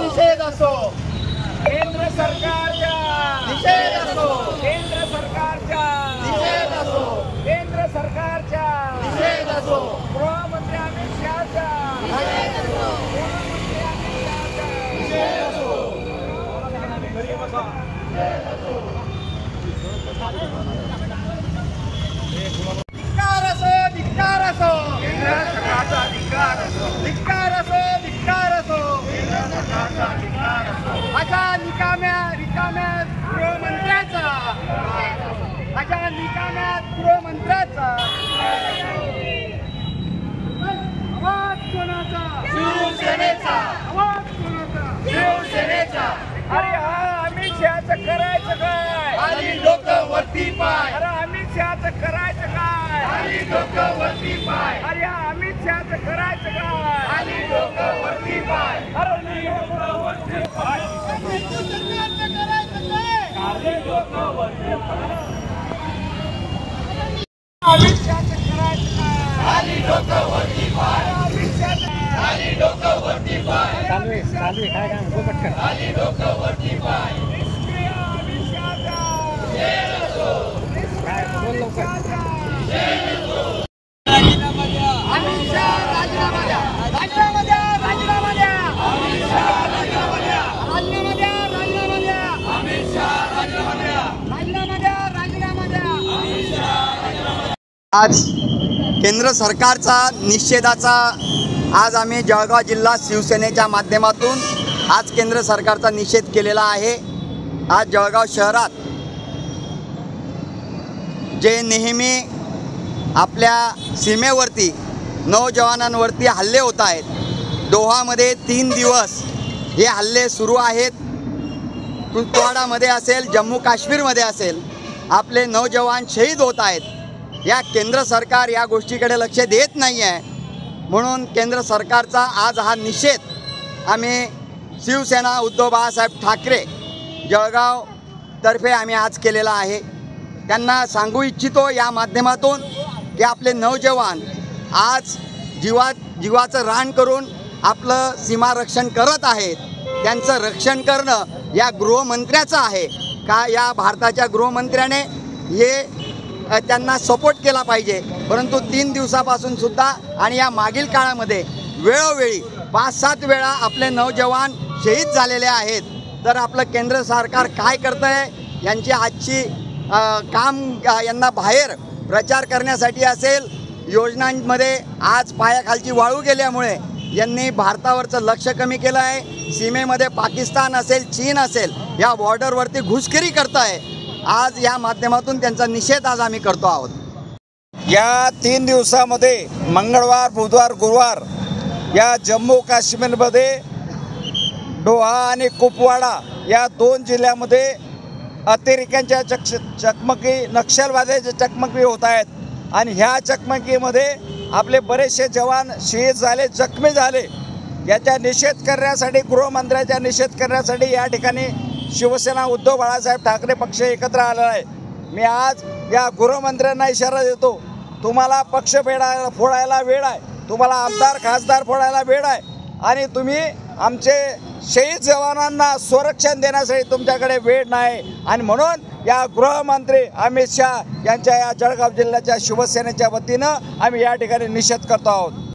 निषेध असो केंद्र सरकारच्या निषेध असो केंद्र सरकारच्या निषेध असो केंद्र सरकारच्या निषेध असो गृहमंत्री अमित शहाचा निषेध असो गृहमंत्री अमित शहाचा निषेध असो धिक्कार असो धिक्कार असो केंद्र सरकारचा धिक्कार असो धिक्कार असो धिक्कार असो केंद्र सरकारचा धिक्कार असो अशा निकाम्या गृहमंत्र्याचा अशा निकाम्या गृहमंत्र्याचा आवाज कोणाचा शिवसेनेचा आवाज कोणाचा शिवसेनेचा अरे हा अमित शहाचं करायचं काय खाली डोकं वरती पाय अरे अमित शहाचं करायचं काय खाली डोकं वरती पाय अरे हा अमित शहाचं करायचं काय खाली डोकं वरती पाय अरे डोकं वरती पाय खाली डोकं वरती पाय अमित शहाचं करायचं काय खाली डोकं वरती पाय अमित शहाचं खाली डोकं वरती पाय चालू आहे काय म्हणतो पटकन खाली डोकं वरती पाय निष्क्रिय अमित शहाचा जय असो काय बोल लवकर राजीनामा द्या अमित शहा राजीनामा द्या राजीनामा द्या राजीनामा द्या अमित शहा राजीनामा द्या राजीनामा द्या राजीनामा द्या अमित शहा राजीनामा द्या राजीनामा द्या राजीनामा द्या अमित शहा राजीनामा द्या। आज केंद्र सरकारचा निषेधाचा आज आम्ही जळगाव जिल्हा शिवसेनेच्या माध्यमातून आज केंद्र सरकारचा निषेध केलेला आहे। आज जळगाव शहरात जे नेहमी आपल्या सीमेवरती नौजवानांवरती हल्ले होत आहेत, दोहामध्ये 3 दिवस हे हल्ले सुरू आहेत। कुपवाडामध्ये असेल, जम्मू काश्मीरमध्ये असेल, आपले नौजवान शहीद होत आहेत। या केंद्र सरकार या गोष्टीकडे लक्ष देत नाही आहे, म्हणून केंद्र सरकारचा आज हा निषेध आम्ही शिवसेना उद्धव बाळासाहेब ठाकरे जळगाव तर्फे आम्ही आज केलेला आहे। त्यांना सांगू इच्छितो या माध्यमातून की आपले नौजवान आज जीवाचं रान करून आपलं सीमारक्षण करत आहेत। त्यांचं रक्षण करणं या गृहमंत्र्याचं आहे का? या भारताच्या गृहमंत्र्याने हे त्यांना सपोर्ट केला पाहिजे। परंतु 3 दिवसापासून सुद्धा आणि या मागील काळामध्ये वेळोवेळी 5-7 वेळा आपले नौजवान शहीद झालेले आहेत। तर आपलं केंद्र सरकार काय करतं आहे यांची आजची काम यांना बाहेर प्रचार करण्यासाठी असेल, योजनांमध्ये आज पायाखालची वाळू गेल्यामुळे यांनी भारतावरचं लक्ष कमी केलं आहे। सीमेमध्ये पाकिस्तान असेल, चीन असेल, या बॉर्डरवरती घुसखोरी करत आहे। आज या माध्यमातून त्यांचा निषेध आज आम्ही करतो आहोत। या 3 दिवसामध्ये मंगळवार, बुधवार, गुरुवार या जम्मू काश्मीरमध्ये डोहा आणि कुपवाडा या 2 जिल्ह्यामध्ये अतिरेक्यांच्या चकमकी, नक्षलवाद्याच्या चकमकी होत आहेत। आणि ह्या चकमकीमध्ये आपले बरेचसे जवान शहीद झाले, जखमी झाले। याचा निषेध करण्यासाठी, गृहमंत्र्याचा निषेध करण्यासाठी या ठिकाणी शिवसेना उद्धव बाळासाहेब ठाकरे पक्ष एकत्र आलेला आहे। मी आज या गृहमंत्र्यांना इशारा देतो, तुम्हाला पक्ष फोडायला वेळ आहे, तुम्हाला आमदार खासदार फोडायला वेळ आहे आणि तुम्ही आमचे शहीद जवानांना संरक्षण देण्यासाठी तुमच्याकडे वेळ नाही। आणि म्हणून या गृहमंत्री अमित शहा यांच्या या जळगाव जिल्ह्याच्या शिवसेनेच्या वतीनं आम्ही या ठिकाणी निषेध करतो आहोत।